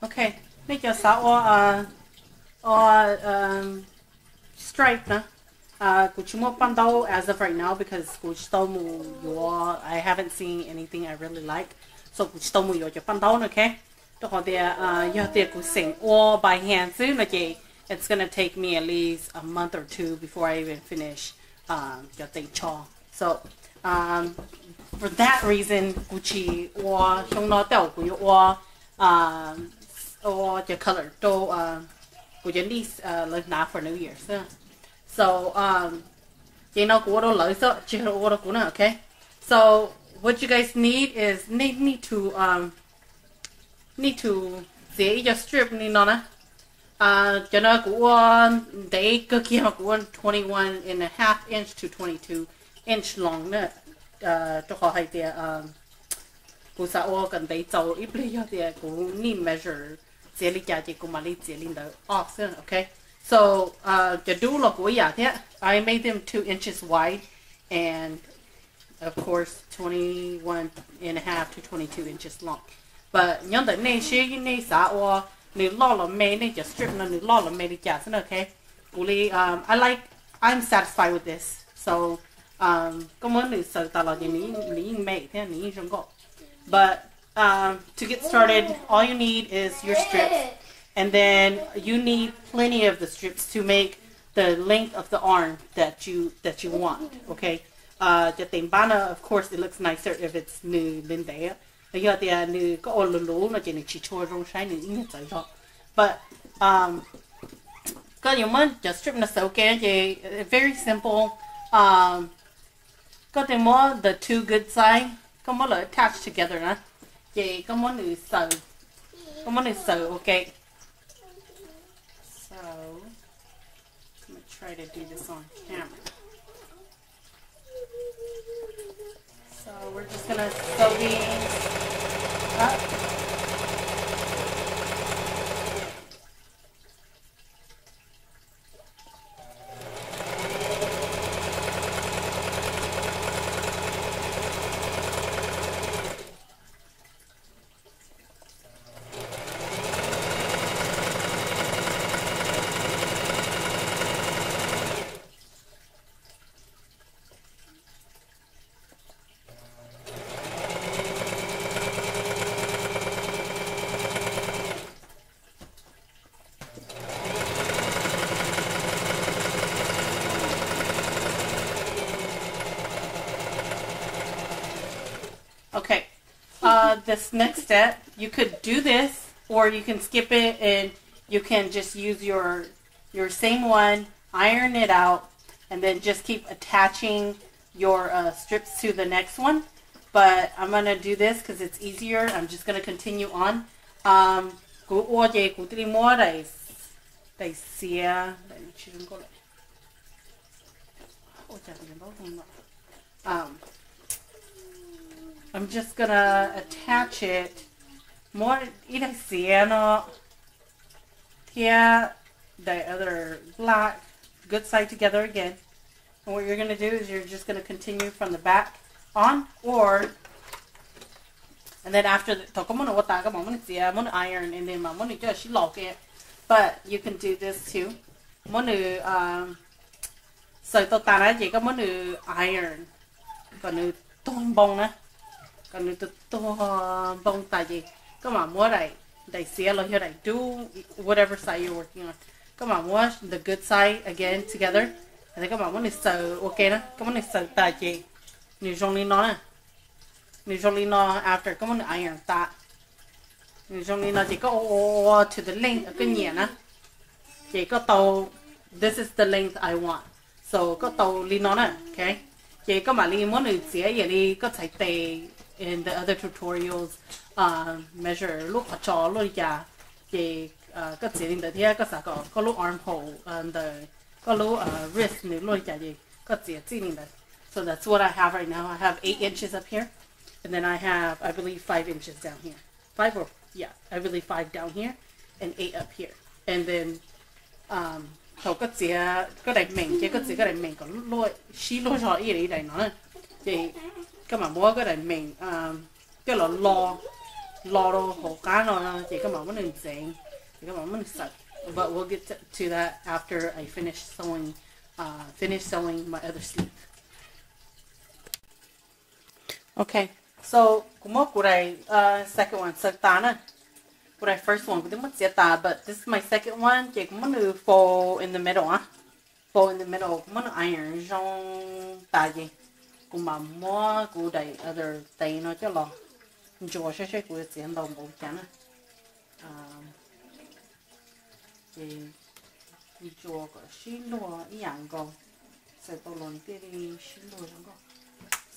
Okay, make your sa or stripe na. Kuchimo pando as of right now because kuchitomu yo I haven't seen anything I really like. So kuchitomu yo your pando okay. To hold there you have to kusing all by hand soon okay. It's gonna take me at least a month or two before I even finish your thing chaw. So for that reason Gucci or Hyungno Tao or your color to của chuyến đi lần nào for New Year's. So you know what lo so what kuna okay. So what you guys need is need to see your strip ni nó nè. Cho nó của để cơ kia của 21.5 inch to 22 inch long nè. Cho họ hay thì của sao cần để dầu ít lấy cho thì cũng need measure. Okay, so I made them 2 inches wide and of course 21.5 to 22 inches long. But okay. I'm satisfied with this. So but to get started, all you need is your strips, and then you need plenty of the strips to make the length of the arm that you want. Okay, of course, it looks nicer if it's new than there. But just strip na okay. Very simple. Got the two good side. Come on, attached together, nah. Yeah, come on, okay. So, I'm gonna try to do this on camera. So, we're just gonna sew these up. Okay, this next step, you could do this, or you can skip it, and you can just use your same one, iron it out, and then just keep attaching your strips to the next one. But I'm going to do this because it's easier. I'm just going to continue on. I'm just gonna attach it more here, the other black good side together again. And what you're gonna do is you're just gonna continue from the back on, and then after I'm gonna iron and then I'm gonna just lock it. But you can do this too. I'm gonna so I'm gonna iron. Gonna tông bông nè. Còn bông tại vì các bạn mua đẩy xía lo here do whatever side you're working on. Các bạn mua the good side again together, and then các bạn muốn sew okay nè. Các bạn sew tại vì usually nó after các bạn iron that usually nó chỉ có to the length cái nhẹ nè. Chỉ có tàu this is the length I want. So có tàu li nó nè, okay. Chỉ có mà li muốn được xía vậy đi có thể tề in the other tutorials measure lúc cho lúc ya thì có chỉ định thế có sao có lúc armhole and có lúc wrist này lúc ya gì có chỉ định đấy. So that's what I have right now. I have 8 inches up here, and then I have, I believe, 5 inches down here. 5 or yeah, I believe 5 down here and 8 up here. And then có chỉ có đại mình chứ có chỉ có đại mình có lôi xí lôi cho ý đấy nó thì các bạn mua cái này mình cái là lo loro hồ cá nó chỉ có mà mình dành chỉ có mà mình sạch. But we'll get to that after I finish sewing my other sleeve. Okay, so como kurai second one sagtana. Kurai first one kudu matsiata, but this is my second one. Chỉ cũng muốn fold in the middle á. Fold in the middle cũng muốn iron trong ta gì. Cũng mà mua cũng đầy other tay nó chứ lo. Chùa sẽ của tiền đồng bộ chán á. Chỉ chùa có xí lúa ý dạng có. Sẽ tôi lần kia đi xí lúa chẳng có.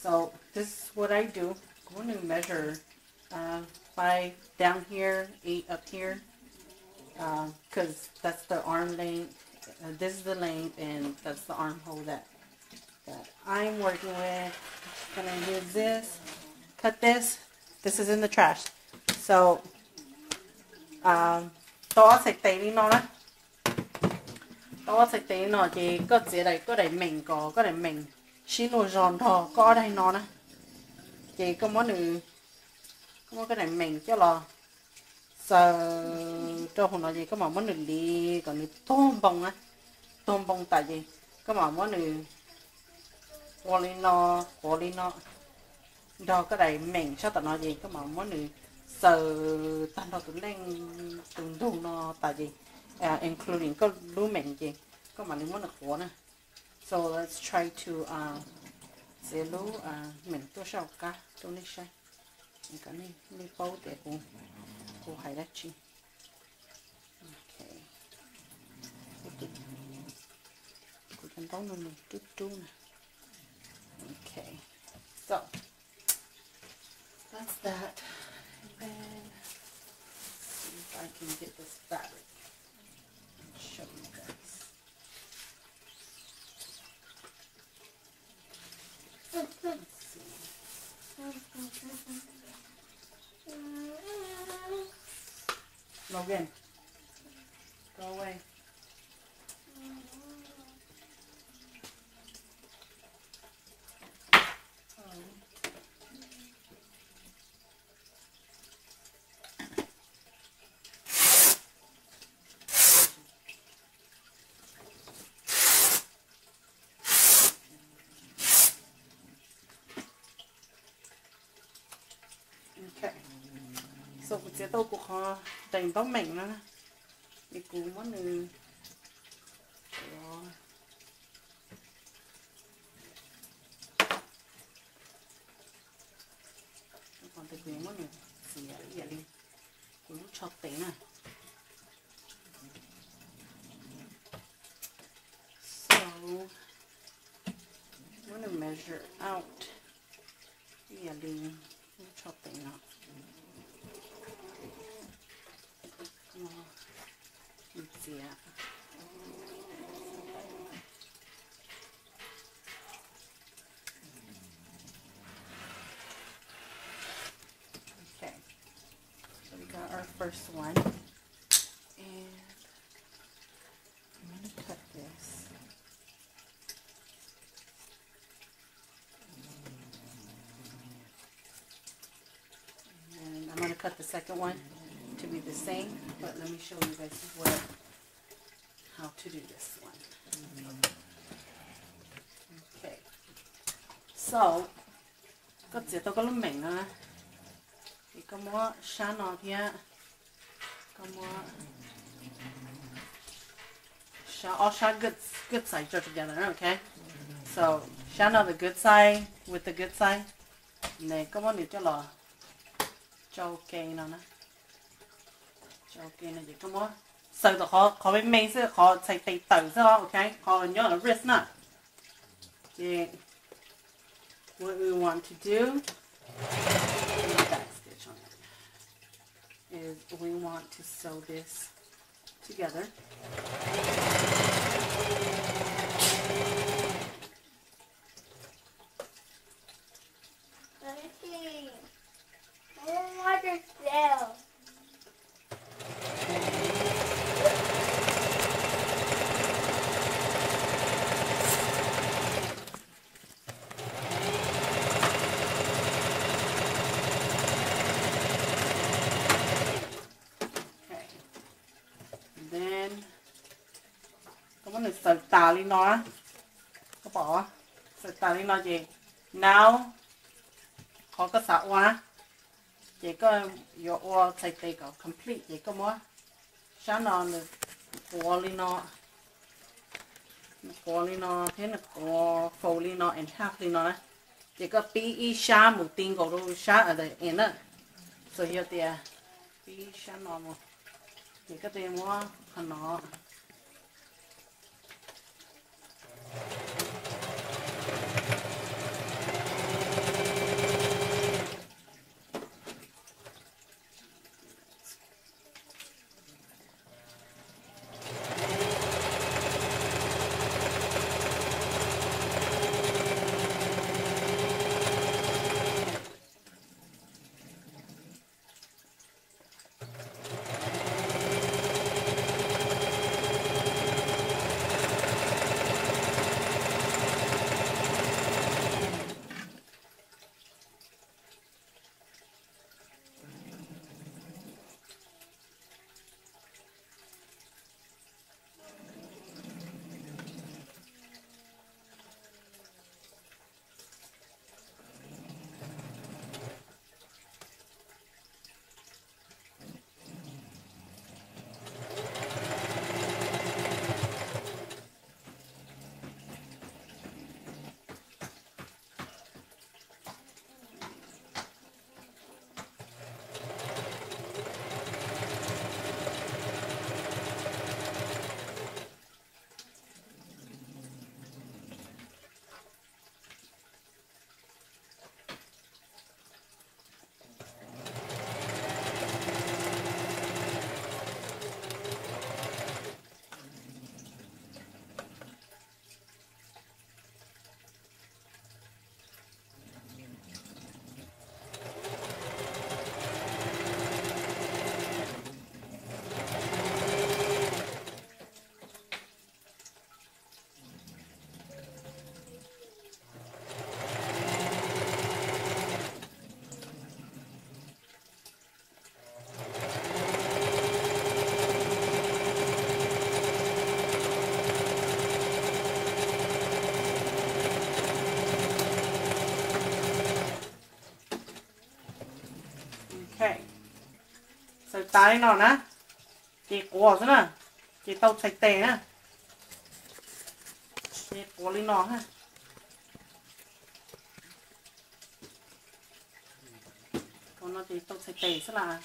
So this is what I do. I'm going to measure 5 down here, 8 up here, because that's the arm length. This is the length, and that's the armhole that I'm working with. I'm gonna use this, cut this. This is in the trash. So, to sạch tay đi nó đó. To sạch tay nó chỉ có gì đây, có đầy mình có đầy mình. Xin lỗi giòn thò có đây nó nè. Chị có món nữ có món cái này mình cho lo sợ cho hôm nào gì có món nữ đi còn nữ tôm bông tại gì có món nữ qua đi nó đó cái này mình sao tao nói gì có món nữ sợ tan đâu tụi lên từng thùng nó tại gì including có lúa mình gì có mà nữ món được khổ nè. So let's try to sẽ lú mình tôi sao cả tôi lấy sai cái này lấy bao để cô hay đấy chị. Okay, cô chân tóc nó chút chút nè. Okay, so that's that. And then see if I can get this fabric and show you guys. Logan, go away. Okay. So mình sẽ tô cuộc họ dành tóc mảnh nó để cùng món này. Còn cái món này gì vậy đi cũng chọc tí nè. So I'm gonna measure out. Yeah, đi chọc tí nè. Yeah. Okay, so we got our first one, and I'm going to cut this. And I'm going to cut the second one to be the same, but let me show you guys how to do this one. Okay, so có gì tôi có lúc mình á thì có mua sáng nọ thì có mua all shot good side together. Okay, so sáng nọ the good side with the good side này có mua được cho lò cho cây nó nè cho cây này chỉ có mua sau đó họ bên mình sẽ họ chạy tay tử sao, okay, họ nhớ là wrist nè. Okay, what we want to do is we want to sew this together. I don't want to sell. sợ tà đi nó có bỏ sợ tà đi nó gì nào khó có sợ quá chỉ có your take take complete chỉ có mua sáng nó được Polino thế là có Polino and half lino đấy chỉ có pi sa một tiếng có đâu sa ở đây em đó so here there pi sa nó một chỉ có tiền mua nó okay sợ tà đi nó nè chị của thế nè chị tao sạch tè nè chị của đi nó ha còn nó chị tao sạch tè thế là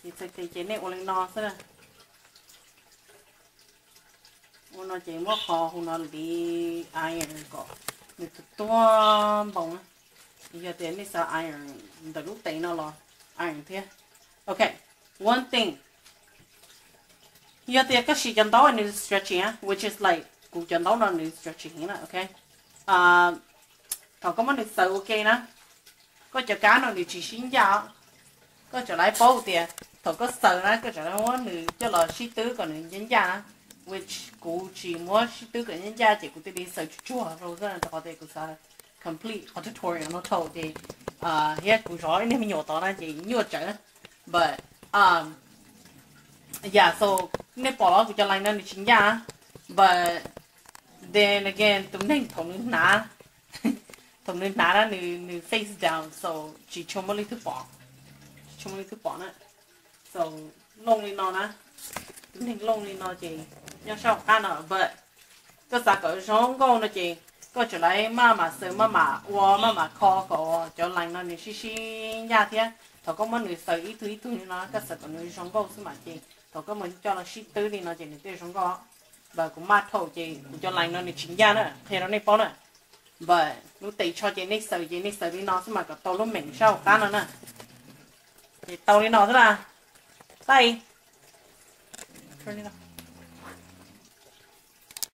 chị sạch tè chị này của lên nó thế nè nó chỉ mất khó nó đi ai có người to bông giờ tiền đi sao iron từ lúc tây nó lo iron thế okay one thing giờ tiền cái sự chân đấu này stretching which is like cụ chân đấu nó này stretching nè okay còn có món này sợ ok nè có chợ cá nó thì chỉ xin giá có chợ lại bao tiền thầu có sợ nè có chợ lại món này cho là ship tứ còn này nhân giá which cụ chỉ mua ship tứ cái nhân giá chỉ cụ đi sợ chua rồi cái này có thể cụ sao complete tutorial nó thầu thì here cụ nói nên mình nhổ tao là chỉ nhiều chợ but yeah so nên bỏ nó cụ cho lại nó thì chính giá but then again tụi mình thùng nên ná ra nữ face down so chỉ cho một thứ bỏ nữa so lông lên nó nè tụi mình lông lên nó chỉ nhau sao cả nó but cái sao cái sống câu nó chỉ có trở lại mà sớm mà khó có trở lại nó thì xí nhà thế thằng có mấy người sợ ít thứ nó cái sợ còn người sống câu xí mà chỉ thằng có mình cho nó xí tứ thì nó chỉ để sống câu và cũng mát thầu chỉ cho lại nó thì chính ra nữa thì nó này bao nữa và lúc tẩy cho chị này sợ đi nó xí mà có tàu lúc mình sao cá nó nè thì tàu đi nó thế là tay